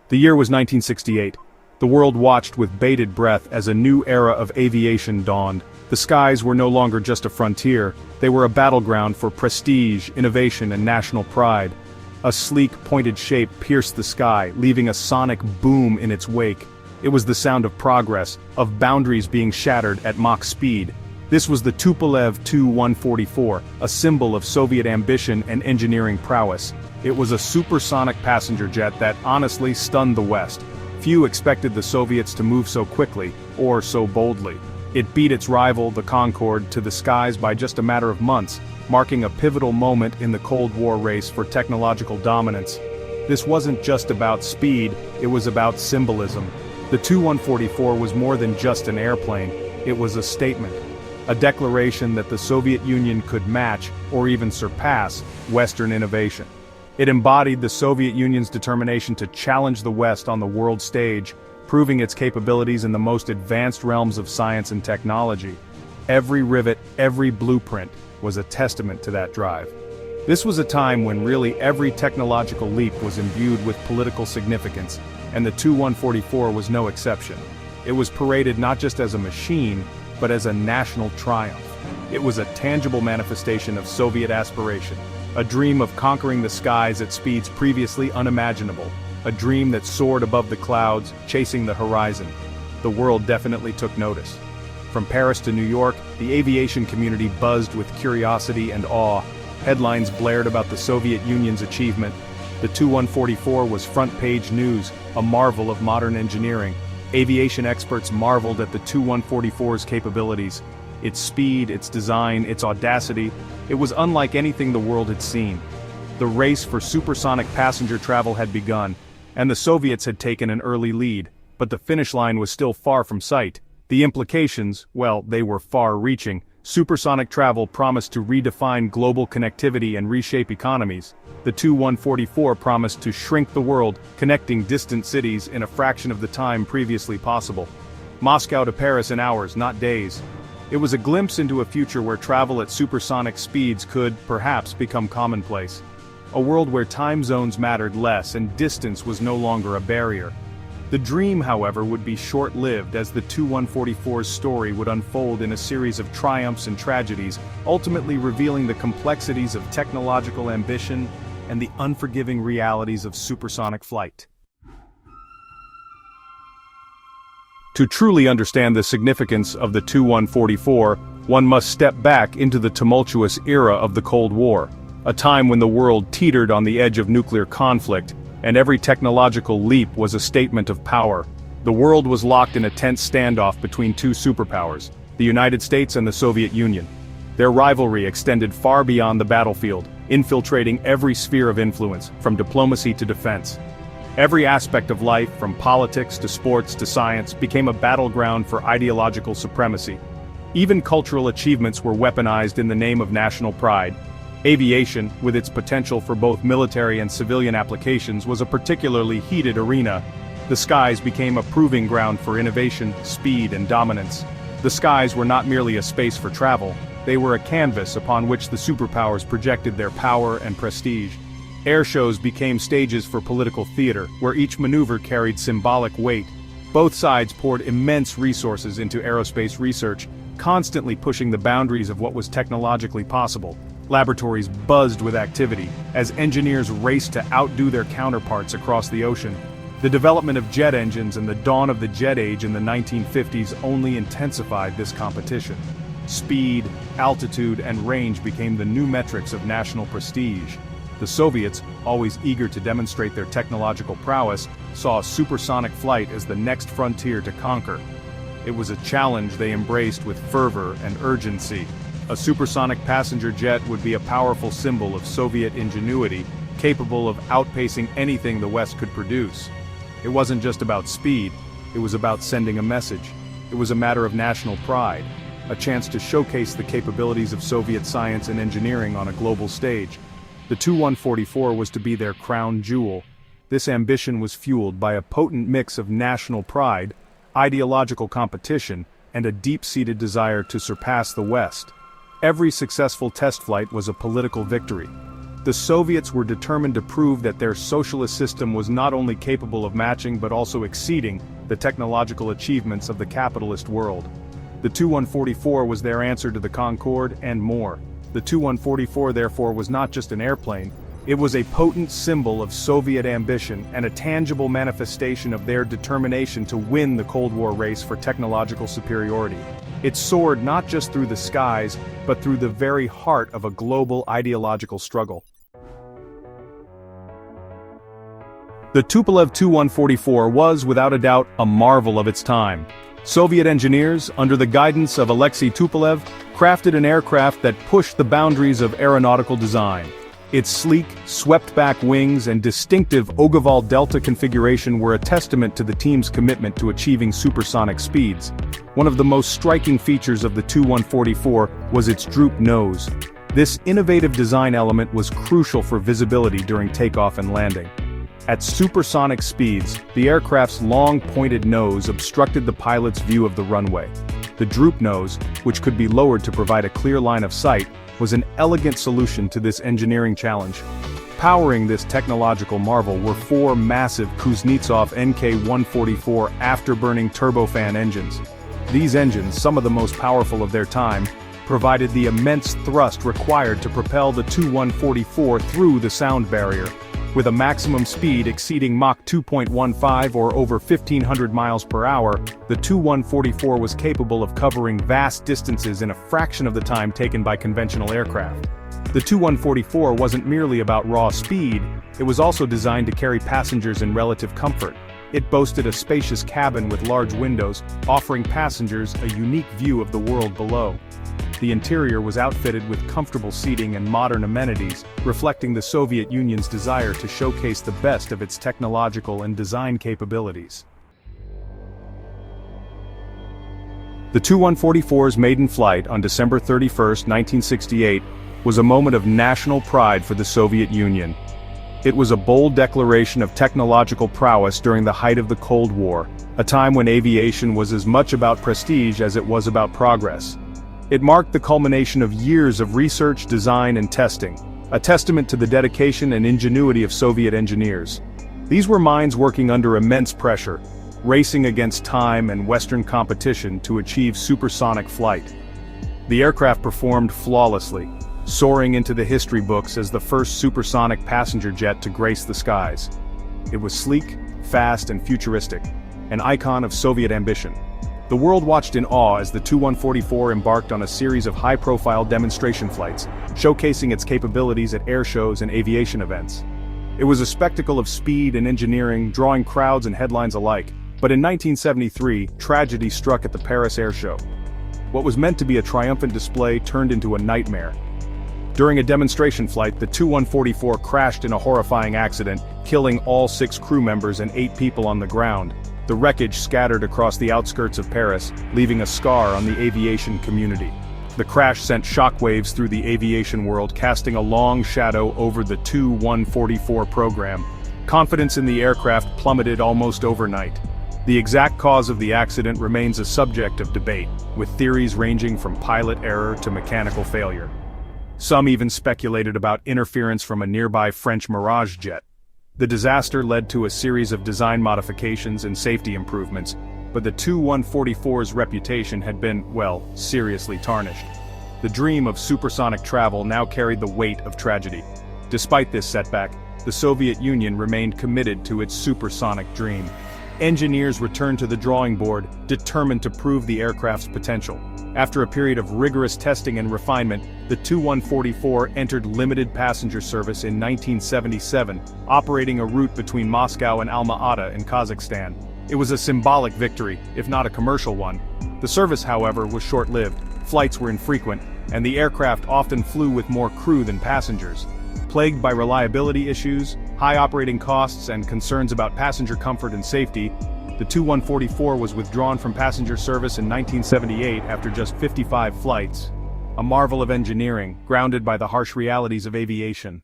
The year was 1968. The world watched with bated breath as a new era of aviation dawned. The skies were no longer just a frontier, they were a battleground for prestige, innovation, and national pride. A sleek, pointed shape pierced the sky, leaving a sonic boom in its wake. It was the sound of progress, of boundaries being shattered at Mach speed. This was the Tupolev TU-144, a symbol of Soviet ambition and engineering prowess. It was a supersonic passenger jet that honestly stunned the West. Few expected the Soviets to move so quickly, or so boldly. It beat its rival, the Concorde, to the skies by just a matter of months, marking a pivotal moment in the Cold War race for technological dominance. This wasn't just about speed, it was about symbolism. The Tu-144 was more than just an airplane, it was a statement. A declaration that the Soviet Union could match, or even surpass, Western innovation. It embodied the Soviet Union's determination to challenge the West on the world stage, proving its capabilities in the most advanced realms of science and technology. Every rivet, every blueprint, was a testament to that drive. This was a time when really every technological leap was imbued with political significance, and the Tu-144 was no exception. It was paraded not just as a machine, but as a national triumph. It was a tangible manifestation of Soviet aspiration, a dream of conquering the skies at speeds previously unimaginable, a dream that soared above the clouds, chasing the horizon. The world definitely took notice. From Paris to New York, the aviation community buzzed with curiosity and awe. Headlines blared about the Soviet Union's achievement. The Tu-144 was front-page news, a marvel of modern engineering. Aviation experts marveled at the Tu-144's capabilities. Its speed, its design, its audacity. It was unlike anything the world had seen. The race for supersonic passenger travel had begun, and the Soviets had taken an early lead, but the finish line was still far from sight. The implications, well, they were far-reaching. Supersonic travel promised to redefine global connectivity and reshape economies. The Tu-144 promised to shrink the world, connecting distant cities in a fraction of the time previously possible. Moscow to Paris in hours, not days. It was a glimpse into a future where travel at supersonic speeds could, perhaps, become commonplace. A world where time zones mattered less and distance was no longer a barrier. The dream, however, would be short-lived as the Tu-144's story would unfold in a series of triumphs and tragedies, ultimately revealing the complexities of technological ambition and the unforgiving realities of supersonic flight. To truly understand the significance of the Tu-144, one must step back into the tumultuous era of the Cold War, a time when the world teetered on the edge of nuclear conflict, and every technological leap was a statement of power. The world was locked in a tense standoff between two superpowers, the United States and the Soviet Union. Their rivalry extended far beyond the battlefield, infiltrating every sphere of influence, from diplomacy to defense. Every aspect of life, from politics to sports to science, became a battleground for ideological supremacy. Even cultural achievements were weaponized in the name of national pride. Aviation, with its potential for both military and civilian applications, was a particularly heated arena. The skies became a proving ground for innovation, speed, and dominance. The skies were not merely a space for travel, they were a canvas upon which the superpowers projected their power and prestige. Air shows became stages for political theater, where each maneuver carried symbolic weight. Both sides poured immense resources into aerospace research, constantly pushing the boundaries of what was technologically possible. Laboratories buzzed with activity, as engineers raced to outdo their counterparts across the ocean. The development of jet engines and the dawn of the jet age in the 1950s only intensified this competition. Speed, altitude, and range became the new metrics of national prestige. The Soviets, always eager to demonstrate their technological prowess, saw supersonic flight as the next frontier to conquer. It was a challenge they embraced with fervor and urgency. A supersonic passenger jet would be a powerful symbol of Soviet ingenuity, capable of outpacing anything the West could produce. It wasn't just about speed, it was about sending a message. It was a matter of national pride, a chance to showcase the capabilities of Soviet science and engineering on a global stage. The Tu-144 was to be their crown jewel. This ambition was fueled by a potent mix of national pride, ideological competition, and a deep-seated desire to surpass the West. Every successful test flight was a political victory. The Soviets were determined to prove that their socialist system was not only capable of matching but also exceeding the technological achievements of the capitalist world. The Tu-144 was their answer to the Concorde and more. The Tu-144 therefore was not just an airplane, it was a potent symbol of Soviet ambition and a tangible manifestation of their determination to win the Cold War race for technological superiority. It soared not just through the skies, but through the very heart of a global ideological struggle. The Tupolev Tu-144 was, without a doubt, a marvel of its time. Soviet engineers, under the guidance of Alexei Tupolev, crafted an aircraft that pushed the boundaries of aeronautical design. Its sleek, swept-back wings and distinctive Ogivall Delta configuration were a testament to the team's commitment to achieving supersonic speeds. One of the most striking features of the Tu-144 was its droop nose. This innovative design element was crucial for visibility during takeoff and landing. At supersonic speeds, the aircraft's long pointed nose obstructed the pilot's view of the runway. The droop nose, which could be lowered to provide a clear line of sight, was an elegant solution to this engineering challenge. Powering this technological marvel were four massive Kuznetsov NK-144 afterburning turbofan engines. These engines, some of the most powerful of their time, provided the immense thrust required to propel the Tu-144 through the sound barrier. With a maximum speed exceeding Mach 2.15 or over 1,500 miles per hour, the Tu-144 was capable of covering vast distances in a fraction of the time taken by conventional aircraft. The Tu-144 wasn't merely about raw speed, it was also designed to carry passengers in relative comfort. It boasted a spacious cabin with large windows, offering passengers a unique view of the world below. The interior was outfitted with comfortable seating and modern amenities, reflecting the Soviet Union's desire to showcase the best of its technological and design capabilities. The Tu-144's maiden flight on December 31, 1968, was a moment of national pride for the Soviet Union. It was a bold declaration of technological prowess during the height of the Cold War, a time when aviation was as much about prestige as it was about progress. It marked the culmination of years of research, design, and testing, a testament to the dedication and ingenuity of Soviet engineers. These were minds working under immense pressure, racing against time and Western competition to achieve supersonic flight. The aircraft performed flawlessly, soaring into the history books as the first supersonic passenger jet to grace the skies. It was sleek, fast, and futuristic, an icon of Soviet ambition. The world watched in awe as the Tu-144 embarked on a series of high-profile demonstration flights, showcasing its capabilities at air shows and aviation events. It was a spectacle of speed and engineering, drawing crowds and headlines alike. But in 1973, tragedy struck at the Paris Air Show. What was meant to be a triumphant display turned into a nightmare. During a demonstration flight, the Tu-144 crashed in a horrifying accident, killing all 6 crew members and 8 people on the ground. The wreckage scattered across the outskirts of Paris, leaving a scar on the aviation community. The crash sent shockwaves through the aviation world, casting a long shadow over the Tu-144 program. Confidence in the aircraft plummeted almost overnight. The exact cause of the accident remains a subject of debate, with theories ranging from pilot error to mechanical failure. Some even speculated about interference from a nearby French Mirage jet. The disaster led to a series of design modifications and safety improvements, but the Tu-144's reputation had been, well, seriously tarnished. The dream of supersonic travel now carried the weight of tragedy. Despite this setback, the Soviet Union remained committed to its supersonic dream. Engineers returned to the drawing board, determined to prove the aircraft's potential. After a period of rigorous testing and refinement, the Tu-144 entered limited passenger service in 1977, operating a route between Moscow and Alma-Ata in Kazakhstan. It was a symbolic victory, if not a commercial one. The service, however, was short-lived. Flights were infrequent, and the aircraft often flew with more crew than passengers. Plagued by reliability issues, high operating costs, and concerns about passenger comfort and safety, the Tu-144 was withdrawn from passenger service in 1978 after just 55 flights. A marvel of engineering, grounded by the harsh realities of aviation.